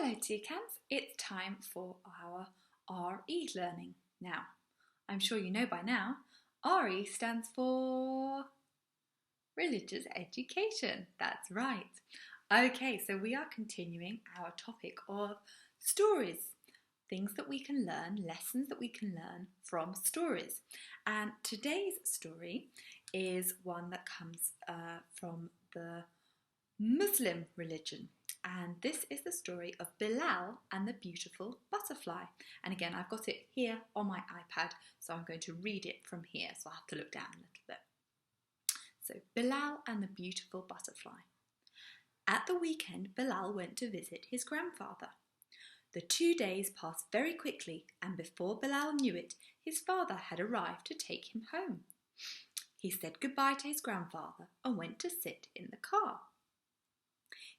Hello Teacans, it's time for our RE learning. Now, I'm sure you know by now, RE stands for Religious Education. That's right. Okay, so we are continuing our topic of stories. Things that we can learn, lessons that we can learn from stories. And today's story is one that comes from the Muslim religion. And this is the story of Bilal and the beautiful butterfly. And again, I've got it here on my iPad, so I'm going to read it from here, so I'll have to look down a little bit. So, Bilal and the beautiful butterfly. At the weekend, Bilal went to visit his grandfather. The 2 days passed very quickly, and before Bilal knew it, his father had arrived to take him home. He said goodbye to his grandfather and went to sit in the car.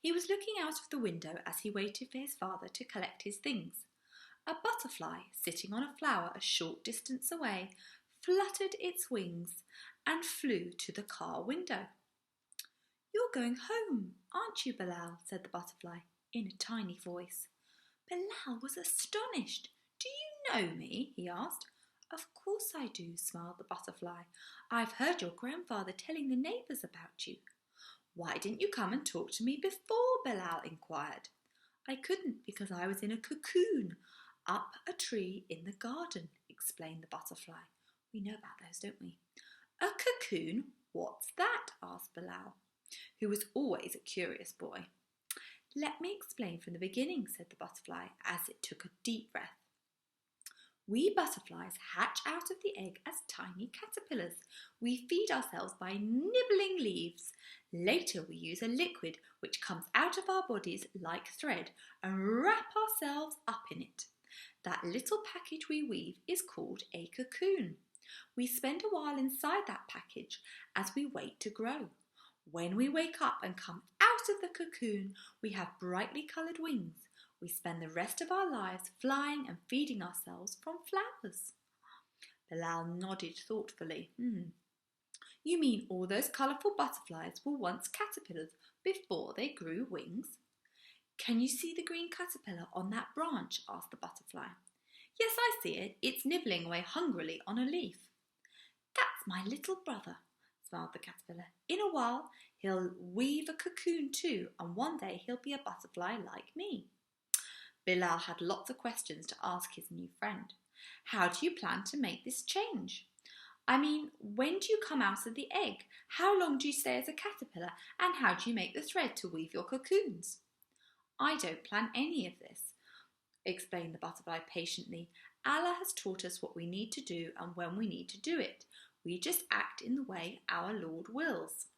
He was looking out of the window as he waited for his father to collect his things. A butterfly, sitting on a flower a short distance away, fluttered its wings and flew to the car window. "You're going home, aren't you, Bilal?" said the butterfly in a tiny voice. Bilal was astonished. "Do you know me?" he asked. "Of course I do," smiled the butterfly. "I've heard your grandfather telling the neighbours about you." "Why didn't you come and talk to me before?" Bilal inquired. "I couldn't because I was in a cocoon up a tree in the garden," explained the butterfly. We know about those, don't we? "A cocoon? What's that?" asked Bilal, who was always a curious boy. "Let me explain from the beginning," said the butterfly as it took a deep breath. "We butterflies hatch out of the egg as tiny caterpillars. We feed ourselves by nibbling leaves. Later we use a liquid which comes out of our bodies like thread and wrap ourselves up in it. That little package we weave is called a cocoon. We spend a while inside that package as we wait to grow. When we wake up and come out of the cocoon, we have brightly coloured wings. We spend the rest of our lives flying and feeding ourselves from flowers." Bilal nodded thoughtfully. "You mean all those colourful butterflies were once caterpillars before they grew wings?" "Can you see the green caterpillar on that branch?" asked the butterfly. "Yes, I see it. It's nibbling away hungrily on a leaf." "That's my little brother," smiled the caterpillar. "In a while he'll weave a cocoon too, and one day he'll be a butterfly like me." Bilal had lots of questions to ask his new friend. "How do you plan to make this change? I mean, when do you come out of the egg? How long do you stay as a caterpillar? And how do you make the thread to weave your cocoons?" "I don't plan any of this," explained the butterfly patiently. "Allah has taught us what we need to do and when we need to do it. We just act in the way our Lord wills."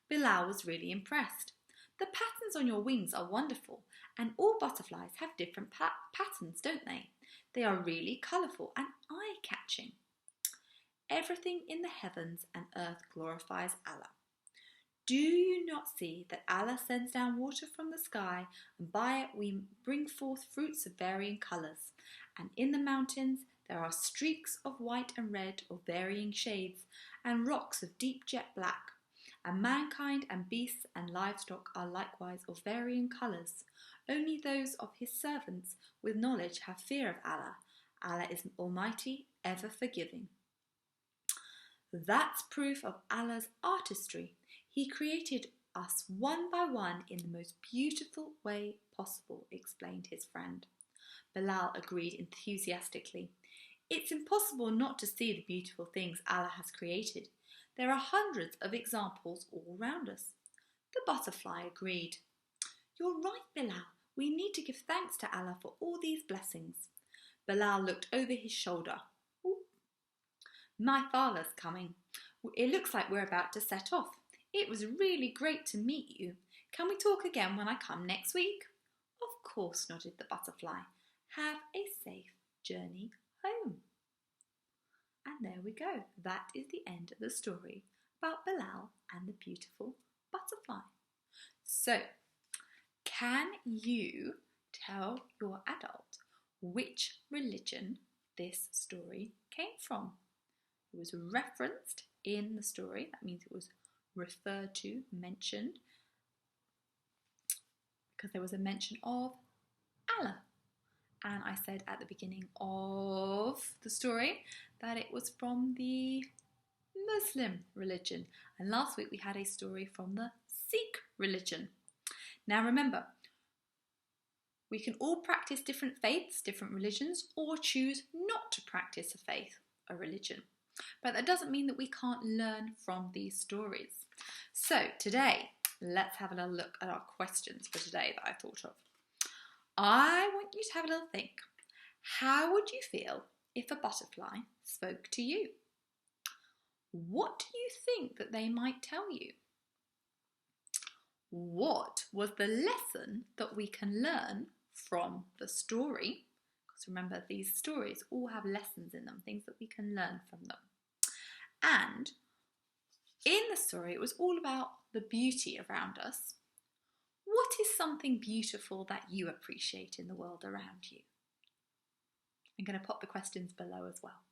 Bilal was really impressed. "The patterns on your wings are wonderful, and all butterflies have different patterns, don't they? They are really colourful and eye-catching." "Everything in the heavens and earth glorifies Allah. Do you not see that Allah sends down water from the sky, and by it we bring forth fruits of varying colours? And in the mountains there are streaks of white and red of varying shades, and rocks of deep jet black. And mankind and beasts and livestock are likewise of varying colours. Only those of his servants with knowledge have fear of Allah. Allah is Almighty, ever forgiving." "That's proof of Allah's artistry. He created us one by one in the most beautiful way possible," explained his friend. Bilal agreed enthusiastically. "It's impossible not to see the beautiful things Allah has created. There are hundreds of examples all round us." The butterfly agreed. "You're right, Bilal. We need to give thanks to Allah for all these blessings." Bilal looked over his shoulder. "Ooh, my father's coming. It looks like we're about to set off. It was really great to meet you. Can we talk again when I come next week?" "Of course," nodded the butterfly. "Have a safe journey home." And there we go. That is the end of the story about Bilal and the beautiful butterfly. So, can you tell your adult which religion this story came from? It was referenced in the story. That means it was referred to, mentioned, because there was a mention of colour. And I said at the beginning of the story that it was from the Muslim religion. And last week we had a story from the Sikh religion. Now remember, we can all practice different faiths, different religions, or choose not to practice a faith, a religion. But that doesn't mean that we can't learn from these stories. So today, let's have a little look at our questions for today that I thought of. I want you to have a little think. How would you feel if a butterfly spoke to you? What do you think that they might tell you? What was the lesson that we can learn from the story? Because remember, these stories all have lessons in them, things that we can learn from them. And in the story, it was all about the beauty around us. What is something beautiful that you appreciate in the world around you? I'm going to pop the questions below as well.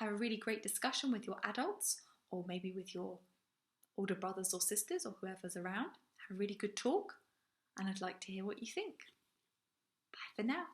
Have a really great discussion with your adults, or maybe with your older brothers or sisters or whoever's around. Have a really good talk, and I'd like to hear what you think. Bye for now.